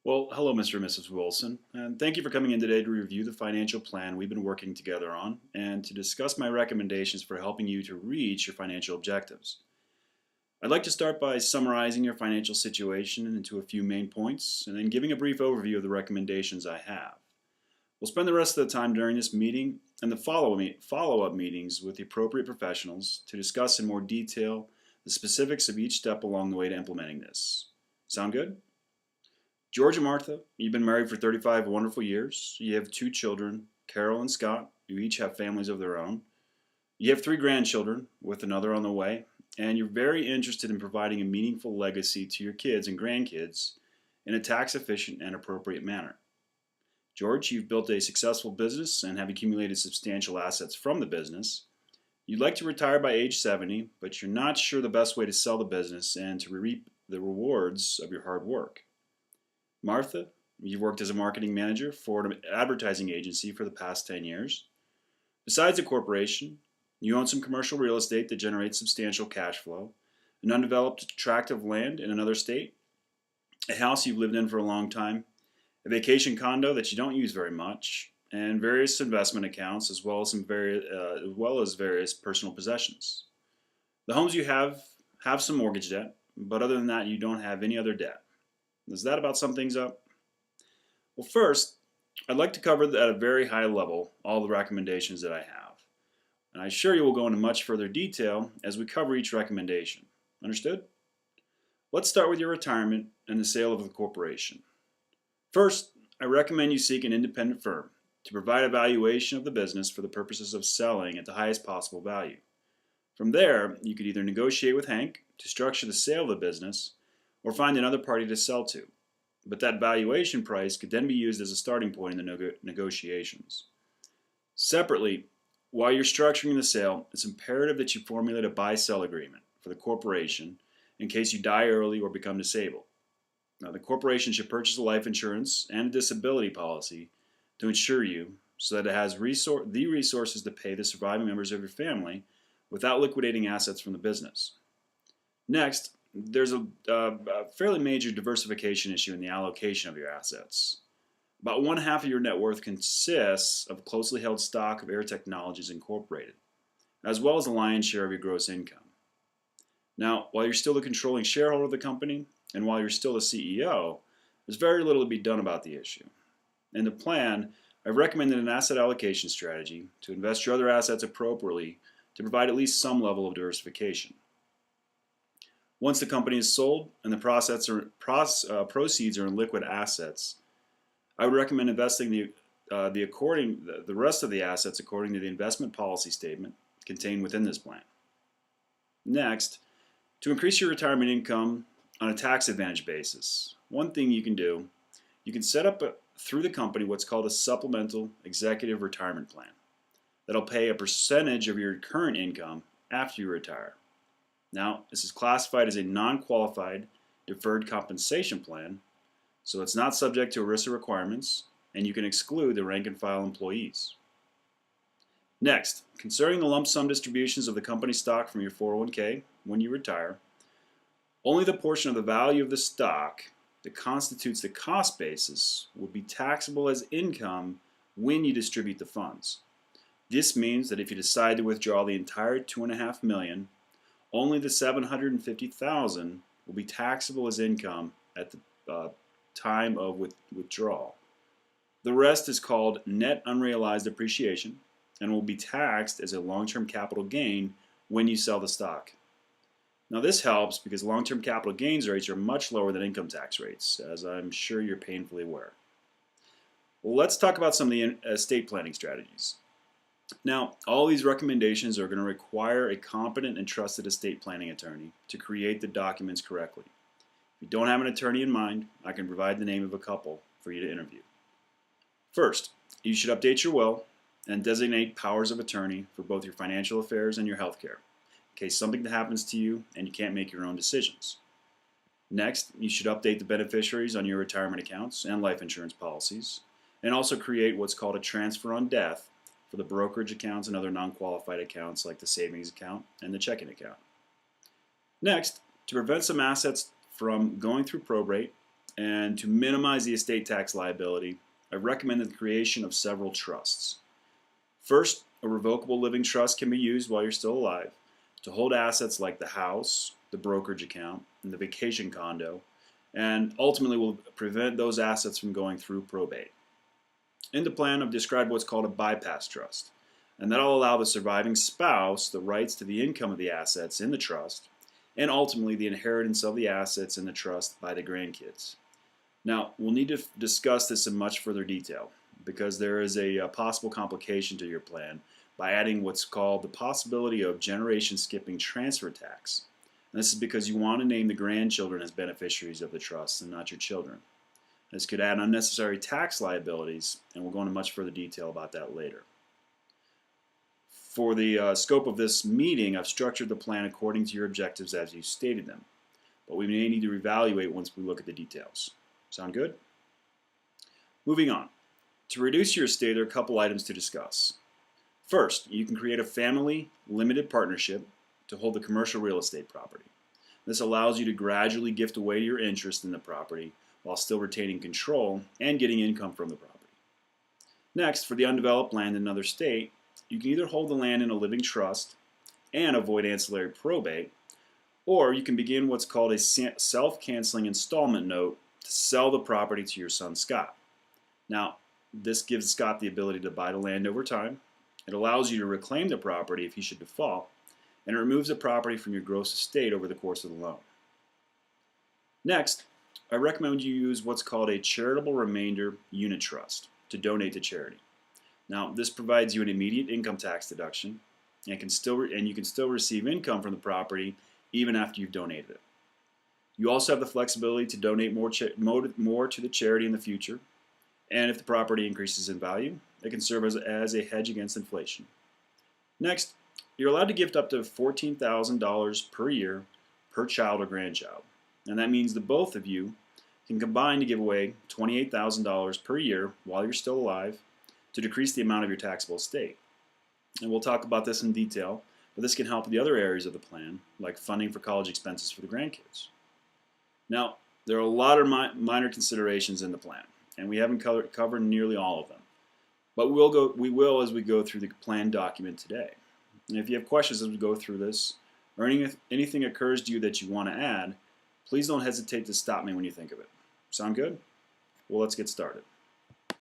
Well, hello, Mr. and Mrs. Wilson, and thank you for coming in today to review the financial plan we've been working together on and to discuss my recommendations for helping you to reach your financial objectives. I'd like to start by summarizing your financial situation into a few main points and then giving a brief overview of the recommendations I have. We'll spend the rest of the time during this meeting and the follow-up meetings with the appropriate professionals to discuss in more detail the specifics of each step along the way to implementing this. Sound good? George and Martha, you've been married for 35 wonderful years. You have two children, Carol and Scott, who each have families of their own. You have three grandchildren, with another on the way, and you're very interested in providing a meaningful legacy to your kids and grandkids in a tax-efficient and appropriate manner. George, you've built a successful business and have accumulated substantial assets from the business. You'd like to retire by age 70, but you're not sure the best way to sell the business and to reap the rewards of your hard work. Martha, you've worked as a marketing manager for an advertising agency for the past 10 years. Besides a corporation, you own some commercial real estate that generates substantial cash flow, an undeveloped tract of land in another state, a house you've lived in for a long time, a vacation condo that you don't use very much, and various investment accounts as well as various personal possessions. The homes you have some mortgage debt, but other than that, you don't have any other debt. Does that about sum things up? Well, first, I'd like to cover at a very high level all the recommendations that I have. And I assure you we'll go into much further detail as we cover each recommendation. Understood? Let's start with your retirement and the sale of the corporation. First, I recommend you seek an independent firm to provide a valuation of the business for the purposes of selling at the highest possible value. From there, you could either negotiate with Hank to structure the sale of the business or find another party to sell to. But that valuation price could then be used as a starting point in the negotiations. Separately, while you're structuring the sale, it's imperative that you formulate a buy-sell agreement for the corporation in case you die early or become disabled. Now, the corporation should purchase a life insurance and a disability policy to insure you so that it has the resources to pay the surviving members of your family without liquidating assets from the business. Next, there's a fairly major diversification issue in the allocation of your assets. About one half of your net worth consists of closely held stock of Air Technologies Incorporated, as well as the lion's share of your gross income. Now, while you're still the controlling shareholder of the company, and while you're still the CEO, there's very little to be done about the issue. In the plan, I've recommended an asset allocation strategy to invest your other assets appropriately to provide at least some level of diversification. Once the company is sold and the proceeds are in liquid assets, I would recommend investing the rest of the assets according to the investment policy statement contained within this plan. Next, to increase your retirement income on a tax advantage basis, one thing you can do, you can set up through the company what's called a supplemental executive retirement plan that'll pay a percentage of your current income after you retire. Now, this is classified as a non-qualified deferred compensation plan, so it's not subject to ERISA requirements, and you can exclude the rank and file employees. Next, concerning the lump sum distributions of the company stock from your 401k when you retire, only the portion of the value of the stock that constitutes the cost basis will be taxable as income when you distribute the funds. This means that if you decide to withdraw the entire $2.5 million, only the $750,000 will be taxable as income at the time of withdrawal. The rest is called net unrealized appreciation and will be taxed as a long-term capital gain when you sell the stock. Now this helps because long-term capital gains rates are much lower than income tax rates, as I'm sure you're painfully aware. Well, let's talk about some of the estate planning strategies. Now, all these recommendations are going to require a competent and trusted estate planning attorney to create the documents correctly. If you don't have an attorney in mind, I can provide the name of a couple for you to interview. First, you should update your will and designate powers of attorney for both your financial affairs and your health care, in case something happens to you and you can't make your own decisions. Next, you should update the beneficiaries on your retirement accounts and life insurance policies, and also create what's called a transfer on death for the brokerage accounts and other non-qualified accounts like the savings account and the checking account. Next, to prevent some assets from going through probate And to minimize the estate tax liability, I recommend the creation of several trusts. First, a revocable living trust can be used while you're still alive to hold assets like the house, the brokerage account, and the vacation condo, and ultimately will prevent those assets from going through probate. In the plan, I've described what's called a bypass trust, and that'll allow the surviving spouse the rights to the income of the assets in the trust, and ultimately the inheritance of the assets in the trust by the grandkids. Now, we'll need to discuss this in much further detail because there is a possible complication to your plan by adding what's called the possibility of generation skipping transfer tax. And this is because you want to name the grandchildren as beneficiaries of the trust and not your children. This could add unnecessary tax liabilities, and we'll go into much further detail about that later. For the scope of this meeting, I've structured the plan according to your objectives as you stated them, but we may need to reevaluate once we look at the details. Sound good? Moving on. To reduce your estate, there are a couple items to discuss. First, you can create a family limited partnership to hold the commercial real estate property. This allows you to gradually gift away your interest in the property while still retaining control and getting income from the property. Next, for the undeveloped land in another state, you can either hold the land in a living trust and avoid ancillary probate, or you can begin what's called a self-canceling installment note to sell the property to your son Scott. Now, this gives Scott the ability to buy the land over time. It allows you to reclaim the property if he should default, and it removes the property from your gross estate over the course of the loan. Next, I recommend you use what's called a charitable remainder unit trust to donate to charity. Now, this provides you an immediate income tax deduction and you can still receive income from the property even after you've donated it. You also have the flexibility to donate more to the charity in the future, and if the property increases in value, it can serve as a hedge against inflation. Next, you're allowed to gift up to $14,000 per year per child or grandchild, and that means that both of you can combine to give away $28,000 per year while you're still alive to decrease the amount of your taxable estate. And we'll talk about this in detail, but this can help with the other areas of the plan, like funding for college expenses for the grandkids. Now, there are a lot of minor considerations in the plan, and we haven't covered nearly all of them. But we will as we go through the plan document today. And if you have questions as we go through this, or anything occurs to you that you want to add, please don't hesitate to stop me when you think of it. Sound good? Well, let's get started.